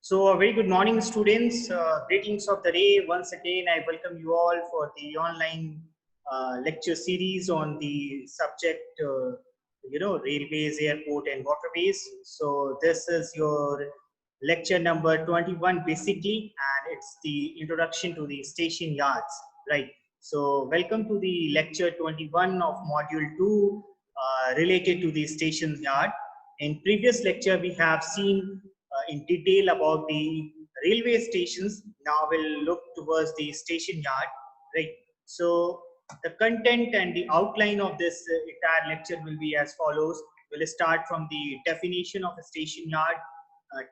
So, a very good morning, students. Greetings of the day. Once again, I welcome you all for the online lecture series on the subject, railways, airport, and waterways. So, this is your lecture number 21, basically, and it's the introduction to the station yards, right? So, welcome to the lecture 21 of module 2 related to the station yard. In previous lecture, we have seen in detail about the railway stations. Now we'll look towards the station yard, right? So the content and the outline of this entire lecture will be as follows. We'll start from the definition of a station yard,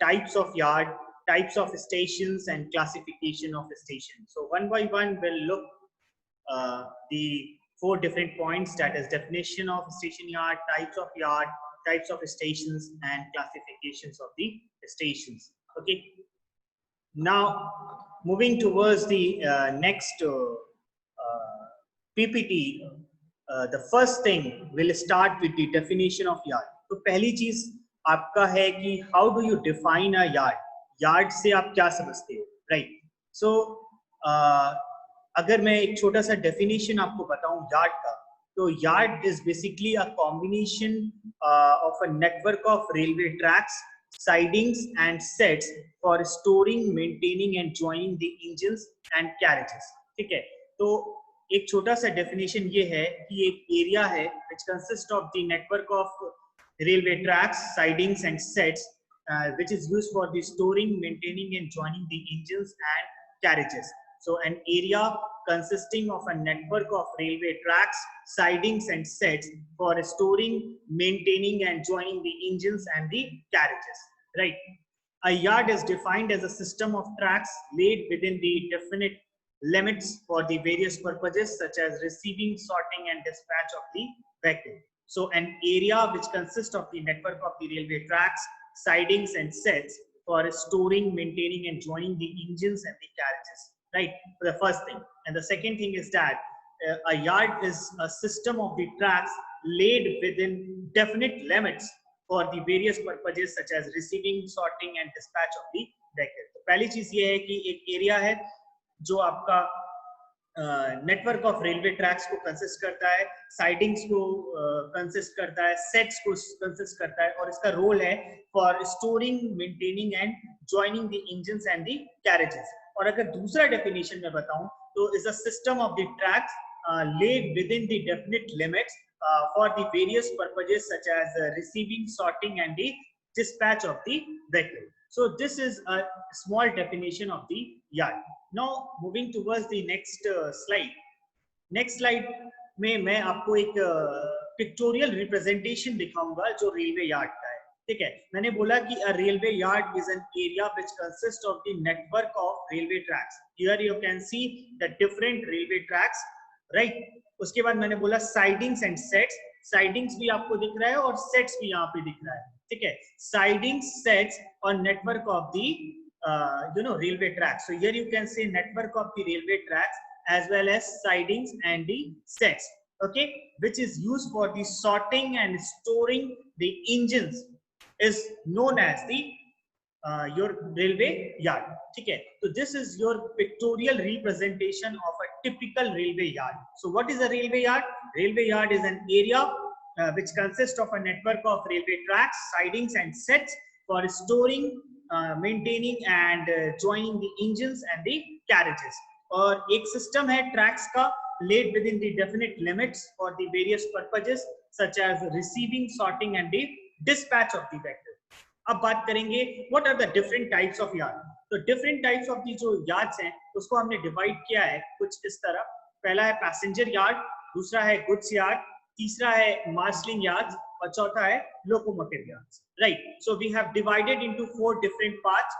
types of yard, types of stations, and classification of a station. So one by one, we'll look the four different points, that is definition of station yard, types of stations, and classifications of the stations. Okay. Now, moving towards the next PPT, the first thing we'll start with the definition of yard. तो पहली चीज आपका है कि how do you define a yard? Yard से आप क्या समझते हो, right? So अगर मैं एक छोटा सा definition आपको बताऊं yard का, तो yard is basically a combination of a network of railway tracks, sidings and sets for storing, maintaining and joining the engines and carriages. ठीक है, तो एक छोटा सा डेफिनेशन ये है कि एक एरिया है which consists of the network of railway tracks, sidings and sets which is used for the storing, maintaining and joining the engines and carriages. So an area consisting of a network of railway tracks, sidings and sets for storing, maintaining and joining the engines and the carriages, right? A yard is defined as a system of tracks laid within the definite limits for the various purposes such as receiving, sorting and dispatch of the vehicle. So an area which consists of the network of the railway tracks, sidings and sets for storing, maintaining and joining the engines and the carriages, right? The first thing. And the second thing is that a yard is a system of the tracks laid within definite limits for the various purposes such as receiving, sorting and dispatch of the vehicle. तो पहली चीज ये है कि एक area है जो आपका नेटवर्क ऑफ रेलवे ट्रैक्स को कंसिस्ट करता है, साइडिंग्स को कंसिस्ट करता है, सेट्स को कंसिस्ट करता है, और इसका रोल है for storing, maintaining and joining the engines and the carriages. और अगर दूसरा डेफिनेशन में बताऊं तो is a system of the tracks laid within the definite limits for the various purposes such as receiving, sorting and the dispatch of the vehicle. So this is a small definition of the yard. Now moving towards the next slide. Next slide में मैं आपको एक pictorial representation दिखाऊंगा जो railway yard का है. ठीक है, मैंने बोला कि a railway yard is an area which consists of the network of railway tracks. Here you can see the different railway tracks, right? उसके बाद मैंने बोला sidings and sets. Sidings भी आपको दिख रहा है और sets भी यहाँ पे दिख रहा है. ठीक है, sidings, sets और network of the railway tracks. So here you can see network of the railway tracks as well as sidings and the sets, okay, which is used for the sorting and storing the engines is known as the your railway yard. ठीक है, so this is your pictorial representation of a typical railway yard. So what is a railway yard? Railway yard is an area which consists of a network of railway tracks, sidings and sets for storing, maintaining and joining the engines and the carriages. और एक system है tracks का laid within the definite limits for the various purposes such as receiving, sorting and the dispatch of the vehicle. अब बात करेंगे what are the different types of yard. तो different types of the जो yards हैं उसको हमने divide किया है कुछ इस तरह. पहला है passenger yard, दूसरा है goods yard, तीसरा है marshalling yards और चौथा है locomotive yards, right? So we have divided into 4 different parts,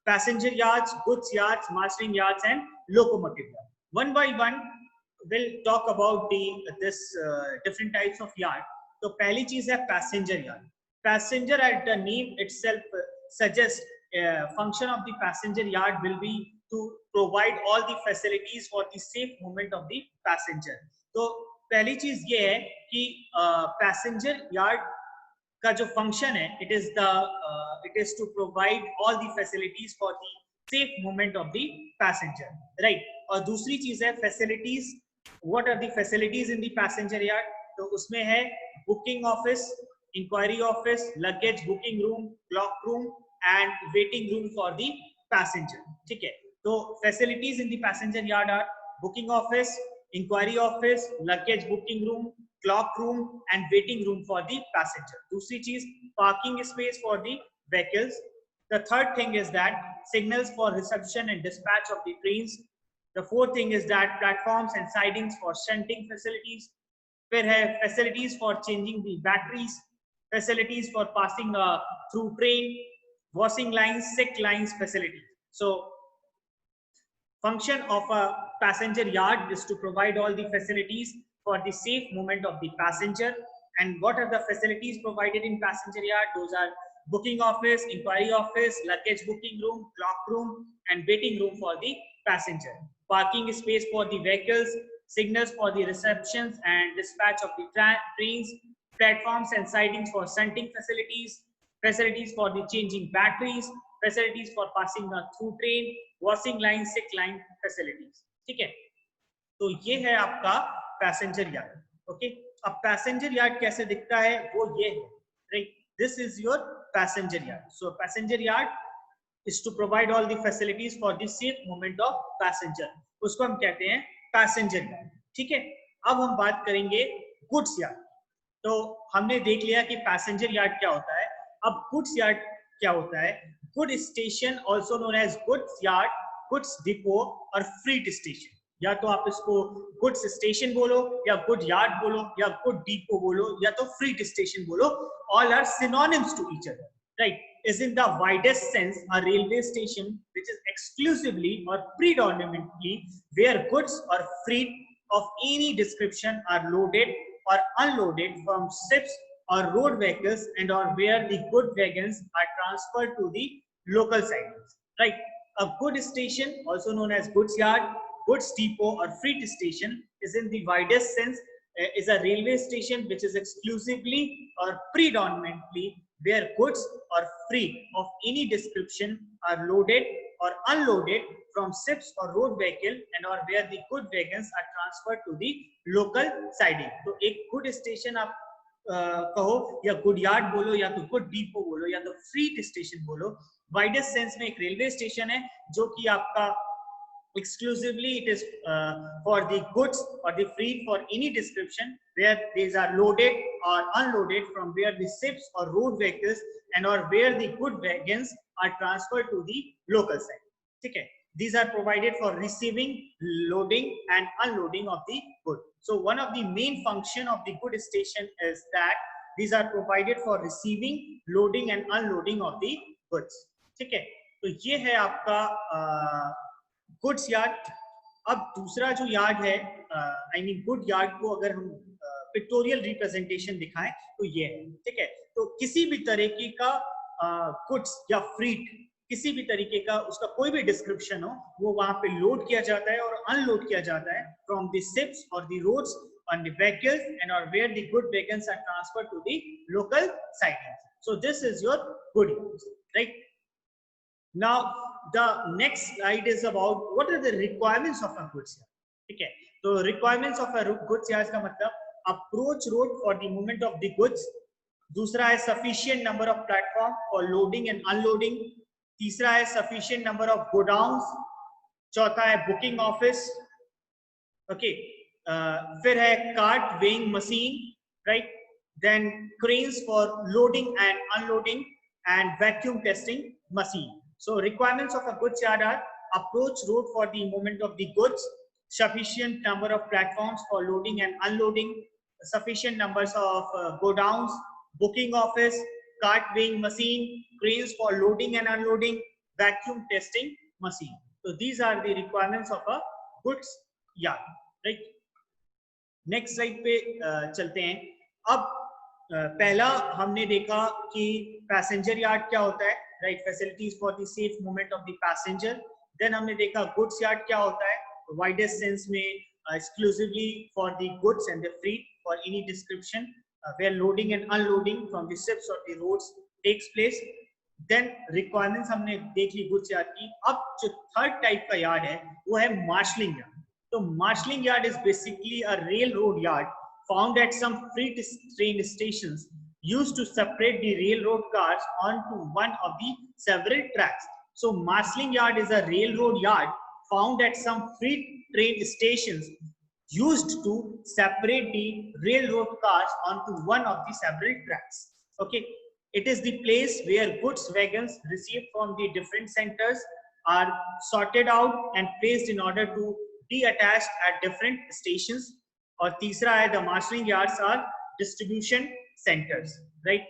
passenger yards, goods yards, marshalling yards and locomotive yards. One by one we'll talk about this different types of yard. तो पहली चीज है passenger yard. Passenger, at the name itself suggests function of the passenger yard will be to provide all the facilities for the safe movement of the passenger. तो पहली चीज ये है कि passenger yard का जो फंक्शन है, it is to provide all the facilities for the safe movement of the passenger, right. और दूसरी चीज है facilities, what are the facilities in the passenger yard, तो उसमें है booking office, enquiry office, luggage booking room, cloak room and waiting room for the passenger, ठीक है। तो facilities in the passenger yard are booking office, enquiry office, luggage booking room, clock room and waiting room for the passenger. दूसरी चीज parking space for the vehicles. The third thing is that signals for reception and dispatch of the trains. The fourth thing is that platforms and sidings for shunting facilities. फिर है facilities for changing the batteries, facilities for passing through train, washing lines, sick lines facilities. So function of a passenger yard is to provide all the facilities for the safe movement of the passenger. And what are the facilities provided in passenger yard? Those are booking office, inquiry office, luggage booking room, clock room and waiting room for the passenger, parking space for the vehicles, signals for the receptions and dispatch of the trains, platforms and sidings for shunting facilities, facilities for the changing batteries, facilities for passing through train, washing line, sick line facilities, ठीक है। तो ये है आपका passenger yard, okay. अब passenger yard कैसे दिखता है, वो ये है, right. This is your passenger yard. So passenger yard is to provide all the facilities for the safe movement of passenger, उसको हम कहते हैं पैसेंजर यार्ड, ठीक है। अब हम बात करेंगे गुड्स यार्ड। तो हमने देख लिया कि पैसेंजर यार्ड क्या होता है। अब गुड्स यार्ड क्या होता है? Good station also known as goods yard, goods depot और फ्रीट स्टेशन, या तो आप इसको गुड्स स्टेशन बोलो या गुड यार्ड बोलो या गुड डिपो बोलो या तो फ्रीट स्टेशन बोलो, all are synonyms to each other, right. Is in the widest sense a railway station which is exclusively or predominantly where goods or freight of any description are loaded or unloaded from ships or road vehicles and or where the good wagons are transferred to the local sidings, right. A good station also known as goods yard, goods depot or freight station is in the widest sense is a railway station which is exclusively or predominantly where goods or freight of any description are loaded or unloaded from ships or road vehicle and or where the good wagons are transferred to the local siding. तो एक good station आप कहो या good yard बोलो या तो good depot बोलो या तो फ्रीट स्टेशन बोलो, वाइडेस्ट सेंस में एक रेलवे स्टेशन है जो कि आपका exclusively it is for the goods or the freight for any description where these are loaded or unloaded from where the ships or road vehicles and or where the good wagons are transferred to the local side, ठीक है। These are provided for receiving, loading and unloading of the good. So one of the main function of the good station is that these are provided for receiving, loading and unloading of the goods, ठीक है। तो ये है आपका goods yard. अब दूसरा जो yard है, आई मीन गुड यार्ड को अगर हम पिक्टोरियल रिप्रेजेंटेशन दिखाएं तो ये है, ठीक है। तो किसी भी तरीके का गुड्स या फ्रीट, किसी भी तरीके का उसका कोई भी डिस्क्रिप्शन हो, वो वहां पे लोड किया जाता है और अनलोड किया जाता है फ्रॉम द शिप्स और the roads on the vehicles and or where the good wagons are transferred to the local sidings. So this is your good yards, right? Now the next slide is about what are the requirements of a goods yard, ठीक है। तो requirements of a goods yard का मतलब approach road for the movement of the goods, दूसरा है sufficient number of platform for loading and unloading, तीसरा है sufficient number of godowns, चौथा है booking office, okay, फिर है cart weighing machine, right, then cranes for loading and unloading and vacuum testing machine. So requirements of a goods yard are approach road for the movement of the goods, sufficient number of platforms for loading and unloading, sufficient numbers of godowns, booking office, cart weighing machine, cranes for loading and unloading, vacuum testing machine. So these are the requirements of a goods yard, right? Next slide पे चलते हैं। अब पहला हमने देखा कि passenger yard क्या होता है, right, facilities for the safe movement of the passenger. Then हमने देखा गुड्स यार्ड क्या होता है, वाइडेस्ट सेंस में exclusively for the goods and the freight for any description where loading and unloading from the ships or the roads takes place. Then requirements हमने देख ली goods yard की. अब जो third type का yard है वो है marshalling yard. तो marshalling yard is basically a railroad yard found at some freight train stations used to separate the railroad cars onto one of the several tracks. So marshalling yard is a railroad yard found at some freight train stations used to separate the railroad cars onto one of the several tracks. Okay, it is the place where goods wagons received from the different centers are sorted out and placed in order to be attached at different stations. और तीसरा है the marshalling yards are distribution centers, right?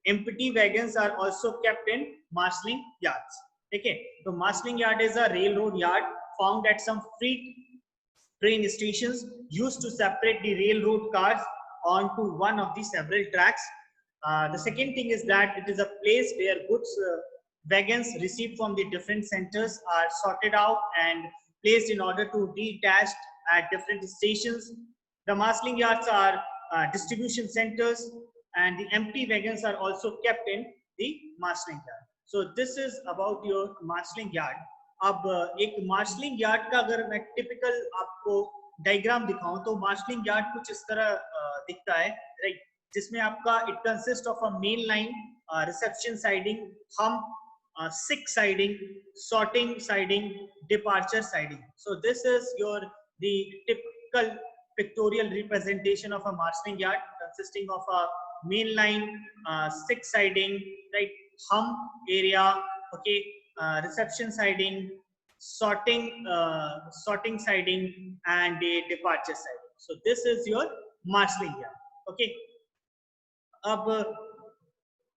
Empty wagons are also kept in marshalling yards. Okay, so marshalling yard is a railroad yard found at some freight train stations used to separate the railroad cars onto one of the several tracks. The second thing is that it is a place where goods wagons received from the different centers are sorted out and placed in order to be attached at different stations. The marshalling yards are distribution centers, and the empty wagons are also kept in the marshalling yard. So this is about your marshalling yard. अब एक marshalling yard का अगर मैं typical आपको diagram दिखाऊं तो marshalling yard कुछ इस तरह दिखता है, राइट? जिसमें आपका it consist of a main line, reception siding, hump, sick siding, sorting siding, departure siding. So this is your the typical pictorial representation of a marshalling yard consisting of a main line, sick siding, right, hump area, okay, reception siding, sorting siding, and a departure siding. So this is your marshalling yard. Okay, अब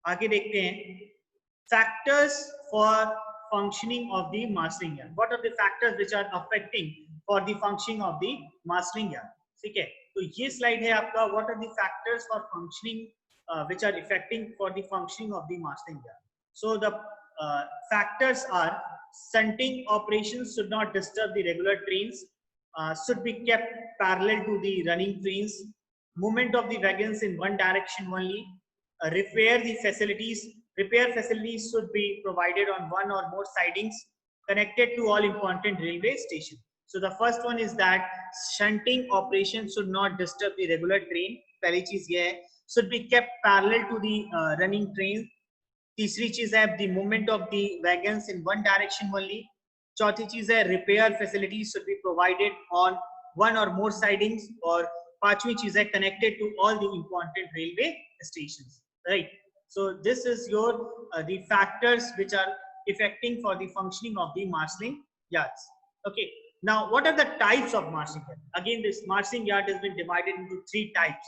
आगे देखते हैं factors for functioning of the marshalling yard. What are the factors which are affecting for the functioning of the marshalling yard? ठीक है, तो ये slide है आपका what are the factors for functioning which are affecting for the functioning of the marshalling yard. So the factors are shunting operations should not disturb the regular trains, should be kept parallel to the running trains, movement of the wagons in one direction only, repair facilities should be provided on one or more sidings connected to all important railway stations. So the first one is that shunting operation should not disturb the regular train. पहली चीज ये है, should be kept parallel to the running train. तीसरी चीज है the movement of the wagons in one direction only. चौथी चीज है repair facilities should be provided on one or more sidings. और पांचवी चीज है connected to all the important railway stations. Right. So this is your the factors which are affecting for the functioning of the marshalling yards. Okay. Now, what are the types of marshalling yard? Again, this marshalling yard has been divided into 3 types.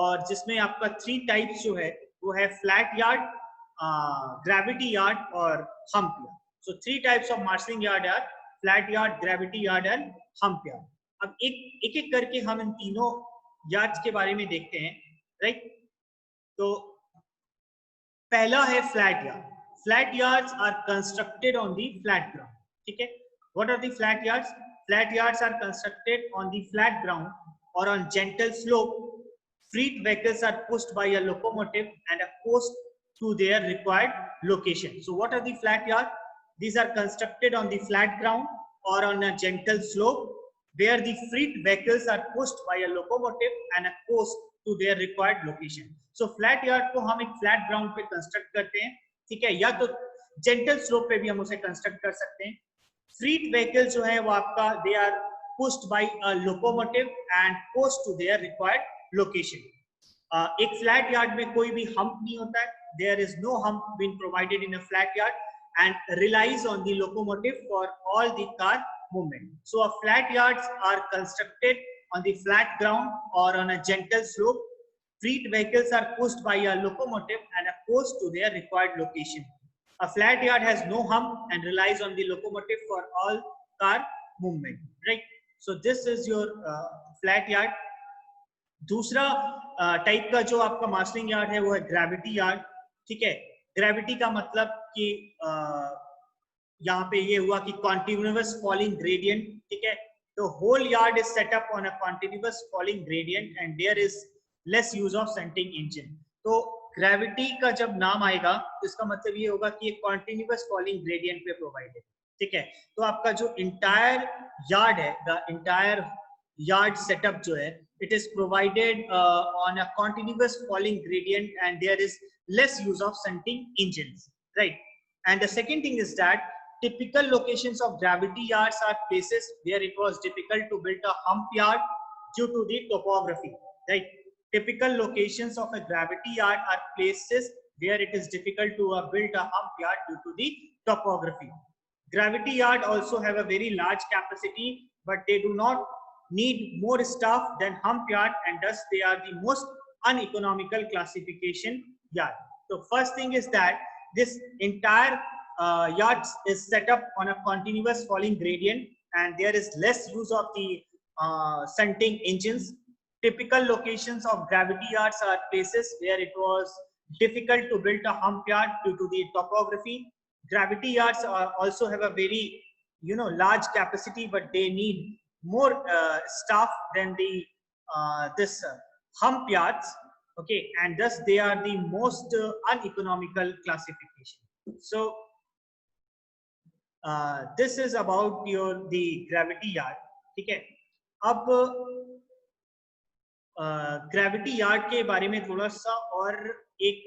और जिसमें आपका 3 types जो है वो है flat yard, gravity yard और hump yard. So 3 types of marshalling yard are flat yard, gravity yard and hump yard. अब एक करके हम इन तीनों yards के बारे में देखते हैं, right? तो पहला है flat yard. Flat yards are constructed on the flat ground. ठीक है? What are the flat yards? Flat yards are constructed on the flat ground or on gentle slope. Freight vehicles are pushed by a locomotive and are coast to their required location. So what are the flat yards? These are constructed on the flat ground or on a gentle slope where the freight vehicles are pushed by a locomotive and are coast to their required location. So flat yard को हम एक flat ground पे construct करते हैं, ठीक है? या तो gentle slope पे भी हम उसे construct कर सकते हैं. Freight vehicles जो है वो आपका they are pushed by a locomotive and coast to their required location. एक flat yard में कोई भी hump नहीं होता है. There is no hump being provided in a flat yard and relies on the locomotive for all the car movement. So a flat yards are constructed on the flat ground or on a gentle slope. Freight vehicles are pushed by a locomotive and are coast to their required location. A flat yard has no hump and relies on the locomotive for all car movement, right? So this is your flat yard. दूसरा type का जो आपका marshalling yard है वो है gravity yard, ठीक है? Gravity का मतलब कि यहाँ पे ये हुआ कि continuous falling gradient, ठीक है? The whole yard is set up on a continuous falling gradient and there is less use of shunting engine. तो ग्रेविटी का जब नाम आएगा तो इसका मतलब ये होगा कि एक कॉन्टिन्यूअस फॉलिंग ग्रेडियंट पे प्रोवाइडेड, ठीक है। तो आपका जो इंटायर यार्ड है, द इंटायर यार्ड सेटअप जो है, it is provided on a continuous falling gradient and there is less use of shunting engines, right? And the second thing is that typical locations of gravity yards are places where it was difficult to build a hump yard due to the topography, right? Typical locations of a gravity yard are places where it is difficult to build a hump yard due to the topography. Gravity yard also have a very large capacity, but they do not need more staff than hump yard, and thus they are the most uneconomical classification yard. So first thing is that this entire yard is set up on a continuous falling gradient and there is less use of the shunting engines. Typical locations of gravity yards are places where it was difficult to build a hump yard due to the topography. Gravity yards also have a very large capacity, but they need more staff than the this hump yards, okay, and thus they are the most uneconomical classification. So this is about your the gravity yard, ठीक है। अब gravity yard के बारे में थोड़ा सा और एक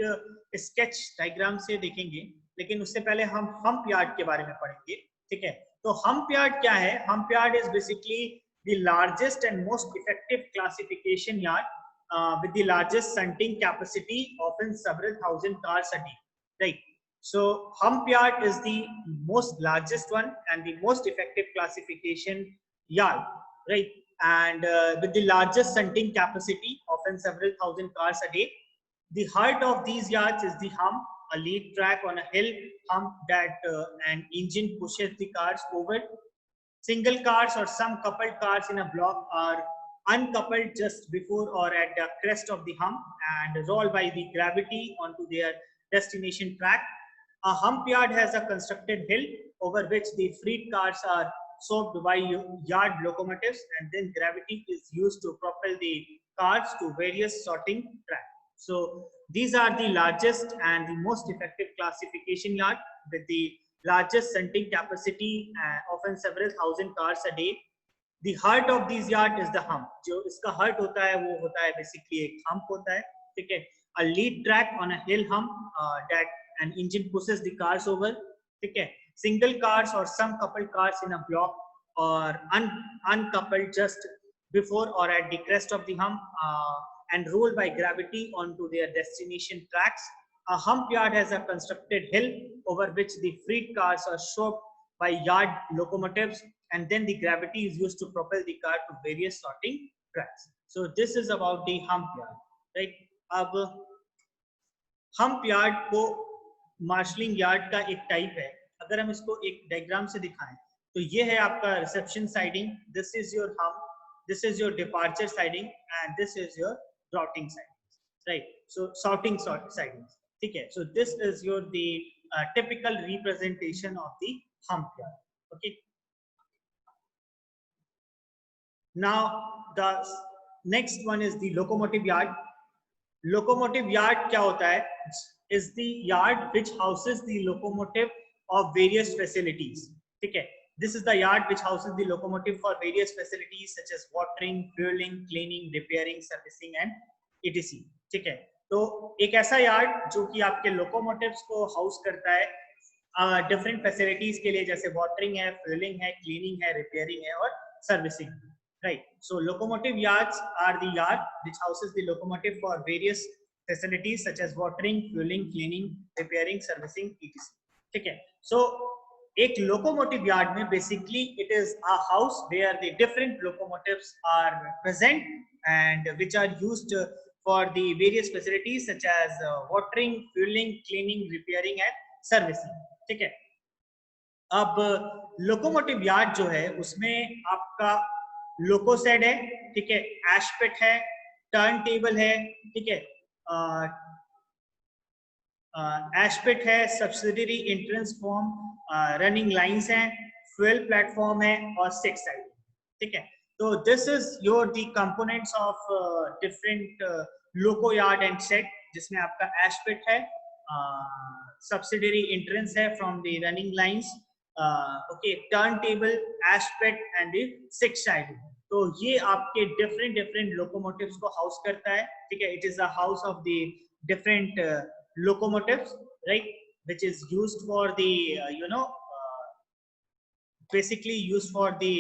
स्केच डायग्राम से देखेंगे, लेकिन उससे पहले हम हम्प यार्ड के बारे में पढ़ेंगे, ठीक है। तो हम्प यार्ड क्या है? Hump yard is basically the largest and most effective classification yard with the largest shunting capacity, often several thousand cars a day, right? So hump yard is the most largest one and the most effective classification yard, right? And with the largest shunting capacity, often several thousand cars a day. The heart of these yards is the hump, a lead track on a hill hump that an engine pushes the cars over. Single cars or some coupled cars in a block are uncoupled just before or at the crest of the hump and roll by the gravity onto their destination track. A hump yard has a constructed hill over which the freed cars are soaked by yard locomotives, and then gravity is used to propel the cars to various sorting tracks. So these are the largest and the most effective classification yard with the largest shunting capacity, often several thousand cars a day. The heart of these yard is the hump. जो इसका heart होता है वो होता है basically एक hump होता है, ठीक है। A lead track on a hill hump that an engine pushes the cars over, ठीक है। Single cars or some coupled cars in a block or uncoupled just before or at the crest of the hump and rolled by gravity onto their destination tracks. A hump yard has a constructed hill over which the freed cars are shoved by yard locomotives, and then the gravity is used to propel the car to various sorting tracks. So this is about the hump yard, right? अब hump yard को marshalling yard का एक type है। अगर हम इसको एक diagram से दिखाएं तो ये है आपका reception siding, this is your hump, this is your departure siding and this is your routing siding, right? So sorting siding, ठीक है। सो this is your the typical representation of the hump yard, okay. Now the next one is the locomotive yard. Locomotive yard क्या होता है? Is the yard which houses the locomotive of various facilities, ठीक है। This is the yard which houses the locomotive for various facilities such as watering, fueling, cleaning, repairing, servicing and etc, ठीक है। तो एक ऐसा यार्ड जो कि आपके लोकोमोटिव्स को हाउस करता है डिफरेंट फैसिलिटीज के लिए, जैसे वाटरिंग है, फ्यूलिंग है, क्लीनिंग है, रिपेयरिंग है और servicing, right? So locomotive yards are the yard which houses the locomotive for various facilities such as watering, fueling, cleaning, repairing, servicing, etc, ठीक है। So एक locomotive yard में basically it is a house where the different locomotives are present and which are used for the various facilities such as watering, fueling, cleaning, repairing and servicing, ठीक है। अब locomotive yard जो है उसमें आपका लोकोसेड है, ठीक है, एशपिट है, टर्न टेबल है, ठीक है, एशपिट है, subsidiary entrance form, running lines हैं, फ्यूल प्लेटफॉर्म है और सिक्स साइड, ठीक है। तो this is your the components of different loco yard and set, जिसमें आपका एस्पेक्ट है, सब्सिडरी एंट्रेंस है from the running lines, okay, turn table, aspect and the six side. तो ये आपके डिफरेंट डिफरेंट लोकोमोटिव्स को हाउस करता है, ठीक है। It is a house of the different locomotives, right, which is used for the basically used for the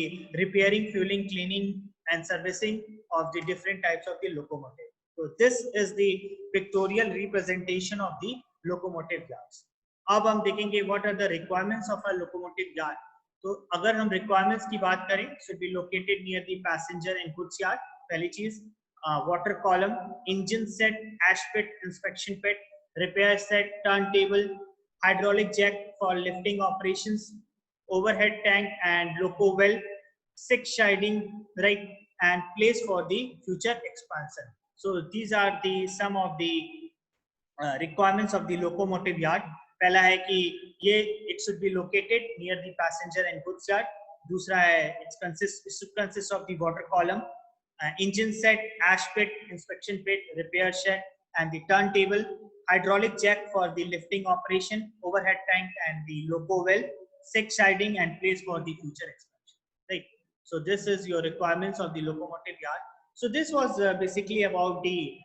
repairing, fueling, cleaning and servicing of the different types of the locomotive. So this is the pictorial representation of the locomotive yards. अब हम देखेंगे what are the requirements of a locomotive yard. तो अगर हम requirements की बात करें, should be located near the passenger and goods yard, पहली चीज, water column, engine set, ash pit, inspection pit, repair set, turntable, hydraulic jack for lifting operations, overhead tank and loco well, six siding, right, and place for the future expansion. So these are the some of the requirements of the locomotive yard. पहला है कि ये it should be located near the passenger and goods yard. दूसरा है it should consist of the water column, engine set, ash pit, inspection pit, repair shed and the turntable, hydraulic jack for the lifting operation, overhead tank and the loco well, six siding and place for the future expansion, right. So this is your requirements of the locomotive yard. So this was basically about the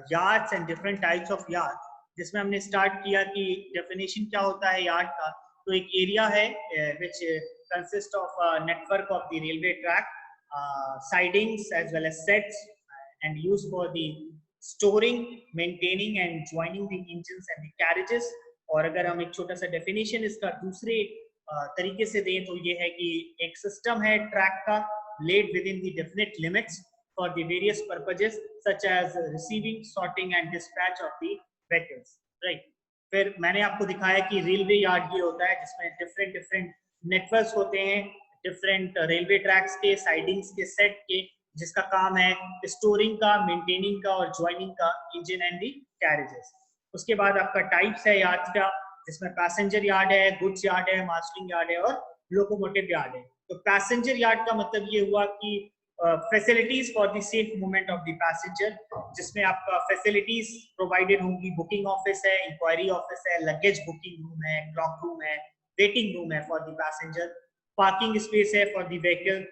yards and different types of yards, जिसमें हमने start किया कि definition क्या होता है yard का। तो एक एरिया है which consists of a network of the railway track, sidings as well as sets, and used for the storing, maintaining and joining the engines and the carriages. और अगर हम एक छोटा सा डेफिनेशन इसका दूसरे तरीके से दें तो ये है कि एक सिस्टम है ट्रैक का, laid within the definite limits for the various purposes such as receiving, sorting and dispatch of the vehicles, right. फिर मैंने आपको दिखाया कि रेलवे यार्ड ये होता है जिसमें डिफरेंट डिफरेंट नेटवर्क्स होते हैं, डिफरेंट रेलवे ट्रैक्स के, साइडिंग्स के, सेट के, जिसका काम है स्टोरिंग का, मेंटेनिंग का और ज्वाइनिंग का इंजन एंड दी कैरेजेस। उसके बाद आपका टाइप्स है यार्ड्स का, जिसमें पैसेंजर यार्ड है, गुड्स यार्ड है, मार्शलिंग यार्ड है और लोकोमोटिव यार्ड है। तो पैसेंजर यार्ड का मतलब ये हुआ कि facilities for the safe movement of the passenger, जिसमें आपका फैसिलिटीज प्रोवाइडेड होंगी, बुकिंग ऑफिस है, इंक्वायरी ऑफिस है, लगेज बुकिंग रूम है, क्लॉक रूम है, वेटिंग रूम है for the passenger, parking space है for the vehicle,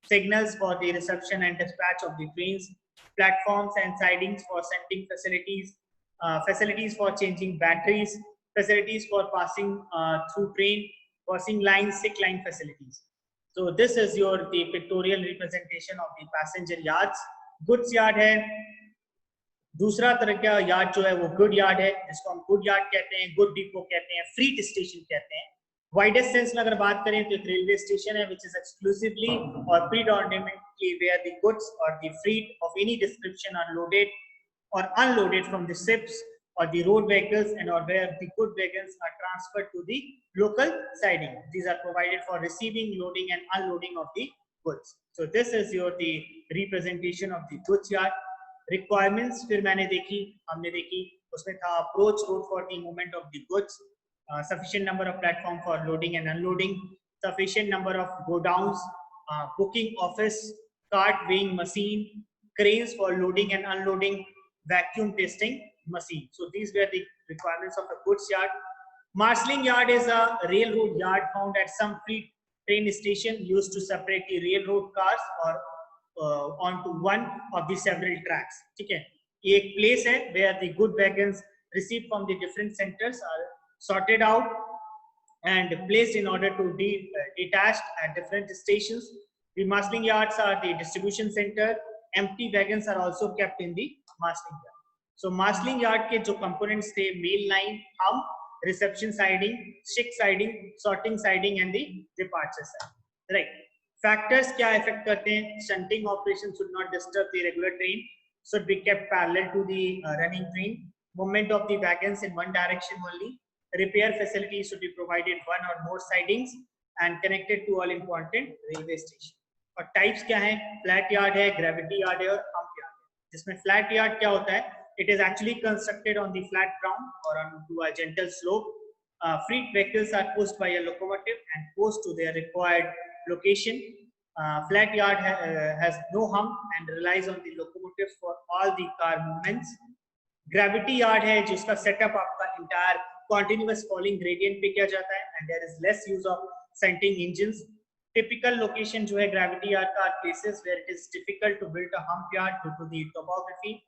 signals for the reception and dispatch of the trains, platforms and sidings for sending facilities, facilities for changing batteries, facilities for passing through train, crossing lines, sick line facilities. So this is your the pictorial representation of the passenger yards. Goods yard है, दूसरा तरह का yard जो है वो good yard है, जिसको हम गुड यार्ड कहते हैं, गुड डिपो कहते हैं, फ्रीट स्टेशन कहते हैं। वाइडेस्ट सेंस में अगर बात करें तो एक रेलवे स्टेशन है which is exclusively or predominantly where the goods or the freight of any description are loaded or unloaded from the ships or the road vehicles, and or where the good vehicles are transferred to the local siding. These are provided for receiving, loading and unloading of the goods. So this is your the representation of the goods yard. Requirements फिर हमने देखी, उसमें था approach road for the movement of the goods, sufficient number of platform for loading and unloading, sufficient number of go downs, booking office, cart weighing machine, cranes for loading and unloading, vacuum testing machine. So these were the requirements of a goods yard. Marshalling yard is a railroad yard found at some freight train station used to separate the railroad cars or onto one of the several tracks. ठीक है, ये एक place है where the good wagons received from the different centers are sorted out and placed in order to be detached at different stations. The marshalling yards are the distribution center. Empty wagons are also kept in the marshalling yard. So marshalling yard के जो components थे, mail line, hump, reception siding, shick siding, sorting siding and the departure siding, right. Factors क्या affect करते हैं? Shunting operation should not disturb the regular train, should be kept parallel to the running train. Movement of the wagons in one direction only. Repair facilities should be provided one or more sidings and connected to all important railway station. और types क्या हैं? Flat yard है, gravity yard है और hump yard है. जिसमें flat yard क्या होता है? It is actually constructed on the flat ground or onto a gentle slope. Freight vehicles are pushed by a locomotive and pushed to their required location. Flat yard has no hump and relies on the locomotive locomotives for all the car movements. Gravity yard है जिसका setup आपका entire continuous falling gradient पे किया जाता है, and there is less use of shunting engines. Typical location जो है gravity yard का places where it is difficult to build a hump yard due to the topography.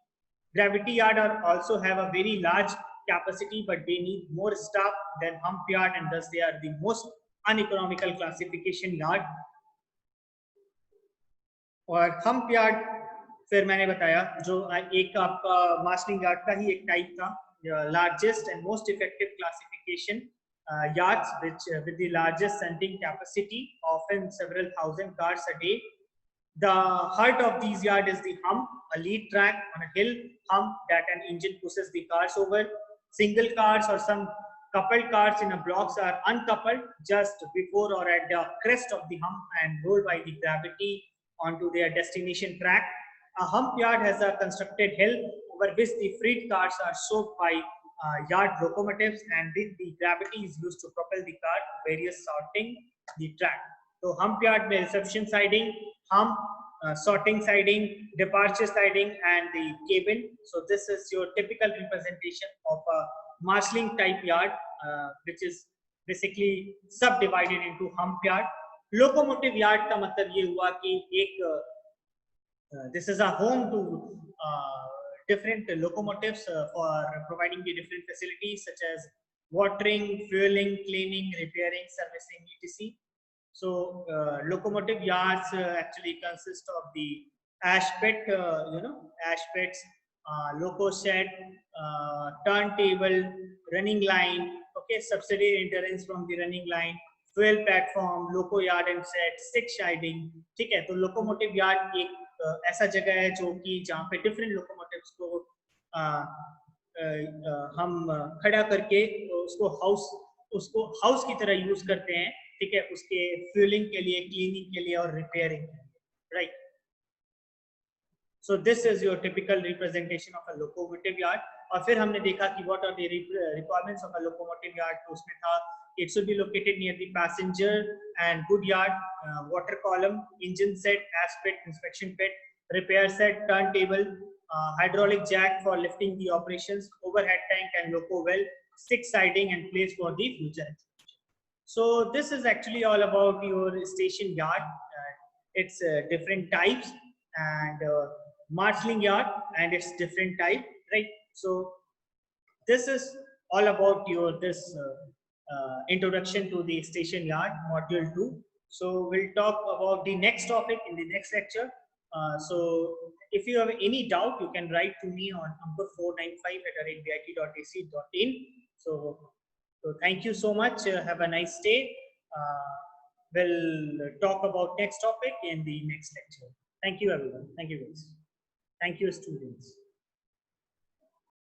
Gravity yard also have a very large capacity, but they need more staff than hump yard, and thus they are the most uneconomical classification yard. और hump yard फिर मैंने बताया जो एक आपका marshalling yard का ही एक type था, largest and most effective classification yards which with the largest shunting capacity, often several thousand cars a day. The heart of these yard is the hump, a lead track on a hill hump that an engine pushes the cars over. Single cars or some coupled cars in a blocks are uncoupled just before or at the crest of the hump and rolled by the gravity onto their destination track. A hump yard has a constructed hill over which the freight cars are soaked by yard locomotives, and the gravity is used to propel the car to various sorting the track. So hump yard में reception siding, hump, sorting siding, departure siding, and the cabin. So this is your typical representation of a marshalling type yard, which is basically subdivided into hump yard. Locomotive yard का मतलब ये हुआ कि एक this is a home to different locomotives for providing the different facilities such as watering, fueling, cleaning, repairing, servicing, etc. So locomotive yards actually consist of the ash pit, ash pits, loco shed, turntable, running line, okay, subsidiary entrance from the running line, fuel platform, loco yard and set, stick shading. ठीक है, तो locomotive yard एक ऐसा जगह है जो कि जहाँ पे डिफरेंट लोकोमोटिव्स को हम खड़ा करके उसको हाउस की तरह यूज करते हैं, ठीक है, उसके फ्यूलिंग के लिए, क्लीनिंग के लिए और रिपेयरिंग के लिए, right. So this is your typical representation of a locomotive yard. और फिर हमने देखा कि what are the requirements of a locomotive yard. तो उसमें था it should be located near the passenger and good yard, water column, engine set, aspect, inspection pit, repair set, turntable, hydraulic jack for lifting the operations, overhead tank and loco well, stick siding and place for the future expansion. So this is actually all about your station yard. It's different types, and marshalling yard and its different type, right? So this is all about your introduction to the station yard, module 2. So we'll talk about the next topic in the next lecture. So if you have any doubt, you can write to me on number 495@bit.ac.in. So thank you so much. Have a nice day. We'll talk about next topic in the next lecture. Thank you everyone. Thank you guys. Thank you students.